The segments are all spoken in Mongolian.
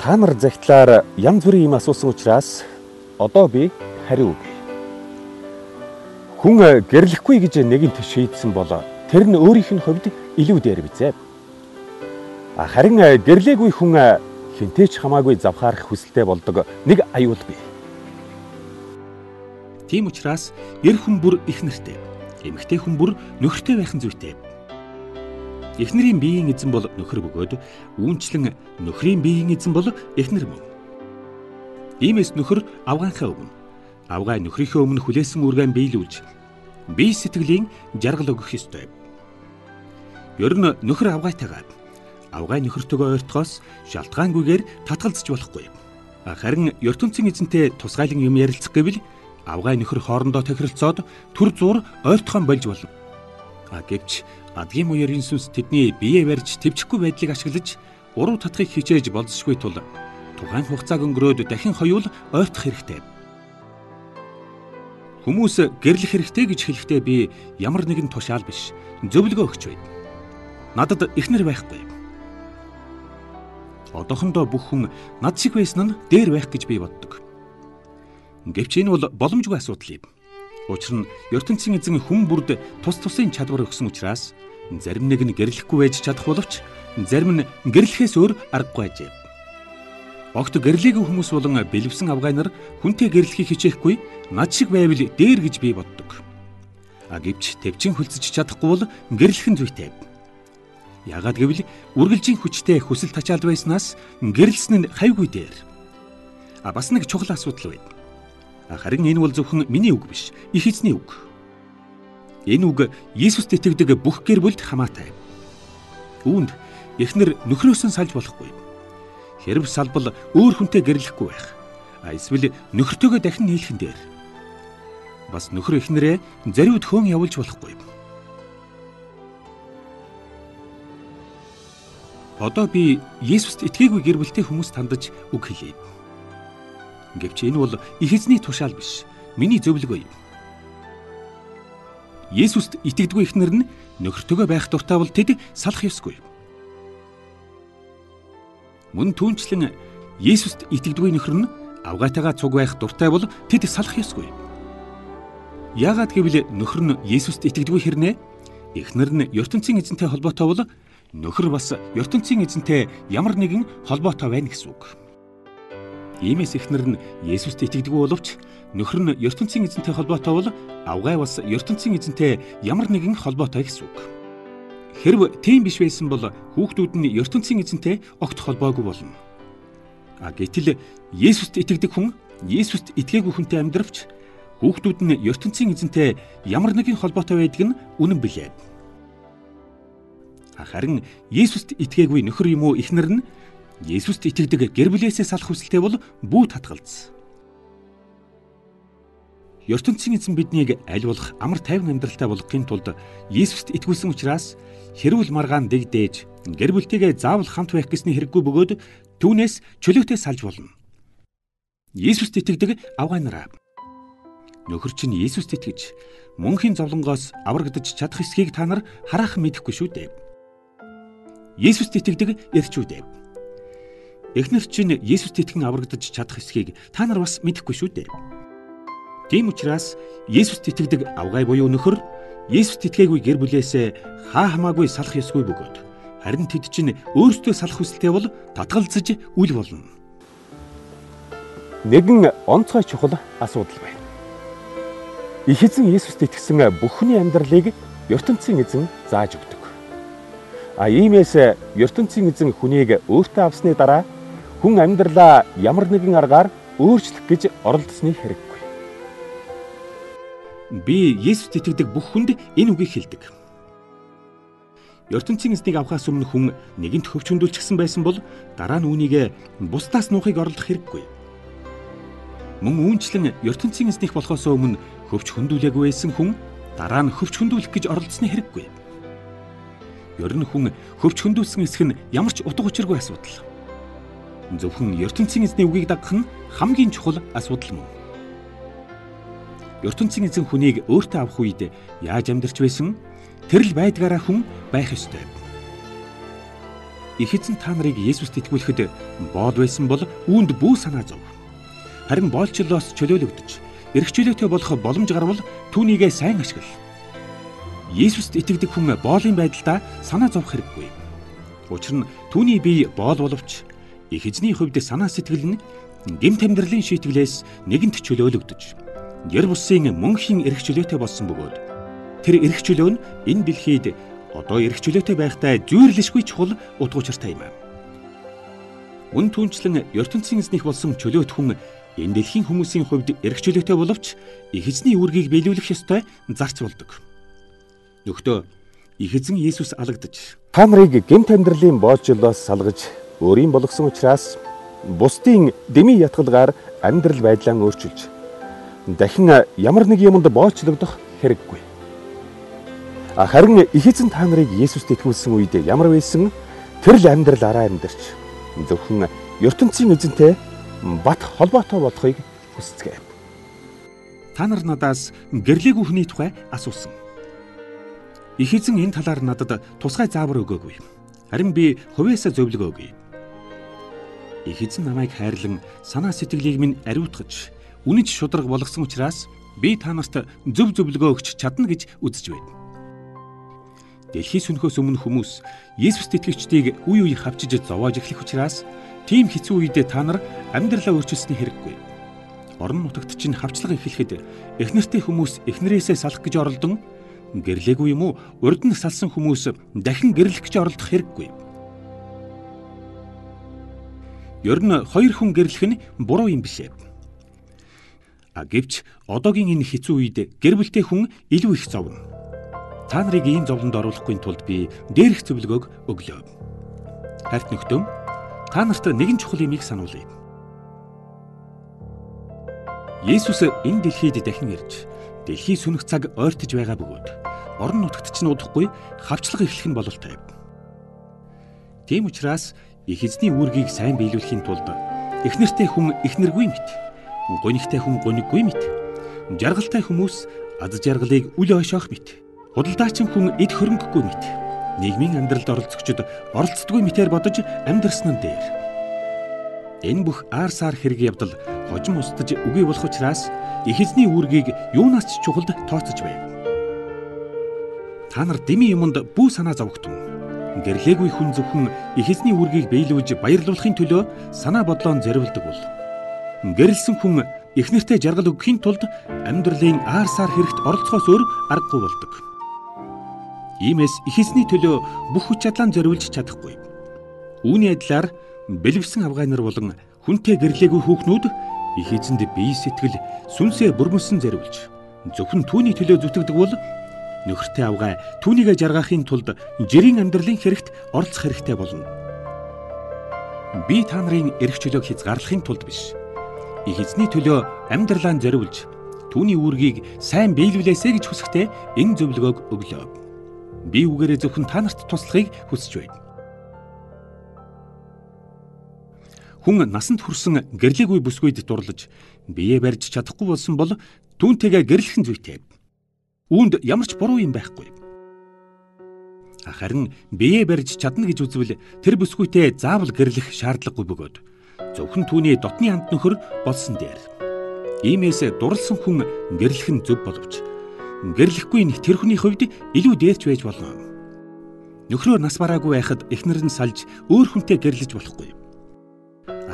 Та нар захидлаар янз бүрийн юм асуусан учраас одоо би хариу өгье. Хүн гэрлэхгүй гэж нэгэнт шийдсэн бол тэр нь өөрийнх нь хувьд илүү дээр бизээ. Харин гэрлээгүй хүн хинтээч хамаагүй завхаарах хүсэлтэй болдог нэг аюул бий. Тийм учраас эр хүн бүр их нэртэй, эмэгтэй хүн бүр нөхөртэй байх нь зүйтэй. Эхнэрийн биеийн эзэн бол нөхөр бөгөөд үүнчлэн нөхрийн биеийн эзэн бол эхнэр мөн. Иймээс нөхөр авгаанхаа өмнө авгай нөхрийнхөө өмнө хүлээсэн үүргэн биелүүлж бие сэтгэлийн жаргал өгөх ёстой. Ер нь нөхөр авгайтайгаа авгай нөхөртөөгөө ойртохоос шалтгаангүйгээр татгалзаж болохгүй. Харин ертөнцийн эзэнтэй тусгайлан юм ярилцах гэвэл авгай нөхөр хоорондоо тохиролцоод түр зуур ойртохоон болж болно. Гэвч адгийн муярын сүнс тэдний биеэ барьж твчихгүй байдлыг ашиглаж уруу татахыг хичээж болзошгүй тул тухайн хугацааг өнгөрөөд дахин хоёул ойртох хэрэгтэй. Хүмүүс гэрлэх хэрэгтэй гэж хэлэхдээ би ямар нэгэн тушаал биш, зөвлөгөө өгч байна. Надад эхнэр байхгүй. Одоохондоо бүх хүн над шиг байсан нь дээр байх гэж би боддог. Гэвч энэ бол боломжгүй асуудал юм. Учир нь ертөнцийн эзэн хүн бүрд тус тусын чадвар өгсөн учраас зарим нэг нь гэрлэхгүй байж чадах боловч зарим нь гэрлэхээс өөр аргагүй ажээ. Огт гэрлээгүй хүмүүс болон бэлэвсэн авгай нар хүнтэй гэрлэхийг хичээхгүй над шиг байвал дээр гэж би боддог. Гэвч төвчин хөлцөж чадахгүй бол гэрлэх нь зүйтэй. Яагаад гэвэл үргэлжийн хүчтэй хүсэл тачаалд байснаас гэрлсэн нь хавьгүй дээр. Бас нэг чухал асуудал байна. Харин энэ бол зөвхөн миний үг биш, их эзний үг. Энэ үг Есүст итгэдэг бүх гэр бүлд хамаатай. Үүнд эхнэр нөхрөөс нь салж болохгүй. Хэрв салбал өөр хүнтэй гэрлэхгүй байх. Эсвэл нөхөртөөгөө дахин нийлхэн дээр. Бас нөхөр эхнэрээ зориуд хөөн явуулж болохгүй. Одоо би Есүст итгээгүй гэр бүлтэй хүмүүс тандаж үг хэлье. Гэвч энэ бол их эзний тушаал биш, миний зөвлөгөө юм. Есүст итгэдэггүй эхнэр нь нөхөртөөгөө байх дуртай бол тэд салах ёсгүй. Мөн түүнчлэн Есүст итгэдэггүй нөхөр нь авгайтайгаа цуг байх дуртай бол тэд салах ёсгүй. Яагаад гэвэл нөхөр нь Есүст итгэдэггүй хэрнээ эхнэр нь ертөнцийн эзэнтэй холбоотой бол нөхөр бас ертөнцийн эзэнтэй ямар нэгэн холбоотой байна гэсэн үг. Иймээс эхнэр нь Есүст итгэдэггүй боловч нөхөр нь ертөнцийн эзэнтэй холбоотой бол авгай бас ертөнцийн эзэнтэй ямар нэгэн холбоотой гэсэн үг. Хэрв тийм биш байсан бол хүүхдүүд нь ертөнцийн эзэнтэй огт холбоогүй болно. Гэтэл Есүст итгэдэг хүн Есүст итгээгүй хүнтэй амьдравч хүүхдүүд нь ертөнцийн эзэнтэй ямар нэгэн холбоотой байдаг нь үнэн билээ. Харин Есүст итгээгүй нөхөр юм уу эхнэр нь Есүст итгэдэг гэр бүлээсээ салах хүсэлтэй бол бүү татгалз. ертөнцийн эзэн биднийг аль болох амар тайван амьдралтай болгохын тулд Есүст итгүүлсэн учраас хэрүүл маргаан дэгдээж гэр бүлтэйгээ заавал хамт байх гэсний хэрэггүй бөгөөд түүнээс чөлөөтэй салж болно. Есүст итгэдэг авгай нараа. Нөхөр чинь Есүст итгэж мөнхийн зовлонгоос аврагдаж чадах эсхийг та нар хараахан мэдэхгүй шүү дээ. Есүст итгэдэг эрчүүд. Эхнэр чинь Есүст итгэн аврагдаж чадах эсхийг та нар бас мэдэхгүй шүү дээ. Тийм учраас Есүст итгэдэг авгай буюу нөхөр Есүст итгээгүй гэр бүлээсээ хаа хамаагүй салах ёсгүй бөгөөд харин тэд чинь өөрсдөө салах хүсэлтэй бол татгалзаж үл болно. Нэгэн онцгой чухал асуудал байна. Их эзэн Есүст итгэсэн бүх хүний амьдралыг ертөнцийн эзэн зааж өгдөг. Иймээс ертөнцийн эзэн хүнийг өөртөө авсны дараа хүн амьдралаа ямар нэгэн аргаар өөрчлөх гэж оролдсны хэрэггүй. Би Есүст итгэдэг бүх хүнд энэ үгийг хэлдэг. ертөнцийн эзнийг авахаас өмнө хүн нэгэнт хөвч хөндөөлчихсэн байсан бол дараа нь үүнийг бусдаас нуухыг оролдох хэрэггүй. Мөн үүнчлэн ертөнцийн эзних болохоос өмнө хөвч хөндөөлөөгүй байсан хүн дараа нь хөвч хөндөөлөх гэж оролдсны хэрэггүй. Ер нь хүн хөвч хөндөөлсөн эсэх нь ямар ч утга учиргүй асуудал. Зөвхөн ертөнцийн эзний үгийг дагах нь хамгийн чухал асуудал мөн. ертөнцийн эзэн хүнийг өөртөө авах үед яаж амьдарч байсан? Тэрл байдгаараа хүн байх ёстой. их эзэн та нарыг Есүст итгүүлэхэд боол байсан бол үүнд бүү санаа зов. Харин боолчлоос чөлөөлөгдөж, эрх чөлөөтэй болох боломж гарвал түүнийгээ сайн ашигла. Есүст итгэдэг хүн боолын байдалдаа санаа зовх хэрэггүй. Учир нь түүний бие боол боловч их эзний хувьд санаа сэтгэл нь гэмт амьдралын шийтгэлээс нэгэнт чөлөөлөгдөж, гэр бусын мөнхийн эрх чөлөөтэй болсон бөгөөд тэр эрх чөлөө нь энэ дэлхийд одоо эрх чөлөөтэй байхтай зүйрлэшгүй чухал утга учиртай юм. Үн түнчлэн ертөнцийн эзнийх болсон чөлөөт хүн энэ дэлхийн хүмүүсийн хувьд эрх чөлөөтэй боловч их эзний үүргийг биелүүлэх ёстой зарц болдог. Нөхдөө их эзэн Есүс алагдаж та нарыг гэмт амьдралын боолчлоос салгаж өөрийн болгосон учраас бусдын дэми ятгалгаар амьдрал байдлаа өөрчилж дахин ямар нэг юмд боолчлогдох хэрэггүй. Харин их эзэн та нарыг Есүст итгүүлсэн үед ямар байсан тэр л амьдрал араа амьдарч зөвхөн ертөнцийн эзэнтэй бат холбоотой болохыг хүсцгээе. Та нар надаас гэрлээгүй хүний тухай асуусан. Их эзэн энэ талаар надад тусгай заавар өгөөгүй. Харин би хувьяасаа зөвлөгөөгүй. Их эзэн намайг хайрлан санаа сэтгэлийг минь ариутгаж, үнэнч шударга болгосон учраас би та нарт зөв зөвлөгөө өгч чадна гэж үзэж байна. Дэлхий сүнхөөс өмнө хүмүүс Есүст итгэгчдийг үе үе хавчиж зовоож эхлэх учраас тийм хэцүү үед та нар амьдралаа өөрчилсөний хэрэггүй. Орон нутагт чинь хавчлага эхлэхэд эхнэртэй хүмүүс эхнэрээсээ салах гэж оролдон гэрлээгүй юм уу урд нь салсан хүмүүс дахин гэрлэх гэж оролдох хэрэггүй. Ер нь хоёр хүн гэрлэх нь буруу юм бишээ. Гэвч одоогийн энэ хэцүү үед гэр бүлтэй хүн илүү их зовно. Та нарыг ийм зовлонд оруулахгүй тулд би дээрх зөвлөгөөг өглөө. Хайрт нөхдөм, та нарт нэгэн чухал юмыг сануулъя. Есүс энэ дэлхийд дахин ирж, дэлхий сүнэх цаг ойртож байгаа бөгөөд орон нутагт ч удахгүй хавчлага эхлэх нь бололтой. Тийм учраас их эзний үүргийг сайн биелүүлэхийн тулд эхнэртэй хүн эхнэргүй мэт, гунигтай хүн гуниггүй мэт, жаргалтай хүмүүс аз жаргалыг үл ойшоох мэт, худалдаачин хүн эд хөрөнгөгүй мэт, нийгмийн амьдралд оролцогчдод оролцдоггүй мэтээр бодож амьдрсан нь дээр. Энэ бүх аар саар хэрэг явдал хожим устдаж үгүй болох учраас их эзний үүргийг юунаас ч чухалд тооцож байв. Та нар дэми юмд бүү санаа зовгтун. Гэрлээгүй хүн зөвхөн их эзний үүргийг биелүүлж баярлуулахын төлөө санаа бодлоон зориулдаг бол гэрэлсэн хүн эхнэртэй жаргал өгөхийн тулд амьдралын аар саар хэрэгт оролцохоос өөр аргагүй болдог. Иймээс их эзний төлөө бүх хүч чадлаа зориулж чадахгүй. Үүний адилаар бэлэвсэн авгай нар болон хүнтэй гэрлээгүй хүүхнүүд их эзэнд бие сэтгэл сүнсээ бүрмөсөн зориулж зөвхөн түүний төлөө зүтгэдэг бол нөхөртэй авгай түүнийгээ жаргахын тулд жирийн амьдралын хэрэгт оролцох хэрэгтэй болно. Би та нарын эрх чөлөөг хязгаарлахын тулд биш. Их эзний төлөө амьдралаа зориулж түүний үүргийг сайн биелүүлээсэй гэж хүсэхдээ энэ зөвлөгөөг өглөө. Би үгээрээ зөвхөн та нарт туслахыг хүсэж байна. Хүн насанд хүрсэн гэрлээгүй бүсгүйд дурлаж биеэ барьж чадахгүй болсон бол түүнтэйгээ гэрлэх нь зүйтэй. Үүнд ямар ч буруу юм байхгүй. Харин биеэ барьж чадна гэж үзвэл тэр бүсгүйтэй заавал гэрлэх шаардлагагүй бөгөөд зөвхөн түүний дотны амт нөхөр болсон дээр. Иймээс дурлсан хүн гэрлэх нь зөв боловч гэрлэхгүй нь тэр хүний хувьд илүү дээрч байж болно. Нөхрөө нас бараагүй байхад эхнэр нь салж өөр хүнтэй гэрлэж болохгүй.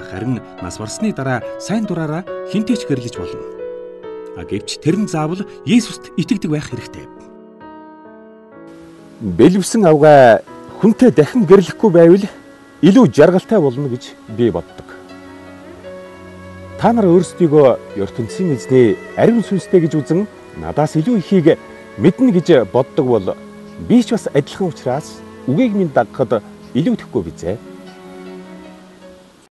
Харин нас барсны дараа сайн дураараа хинтэй ч гэрлэж болно. Гэвч тэр нь заавал Есүст итгэдэг байх хэрэгтэй. Бэлэвсэн авгай хүнтэй дахин гэрлэхгүй байвал илүү жаргалтай болно гэж би боддог. Та нар өөрсдийгөө ертөнцийн эзний ариун сүнстэй гэж үзэн надаас илүү ихийг мэднэ гэж боддог бол би ч бас адилхан учраас үгийг минь дагахад илүүдэхгүй бизээ.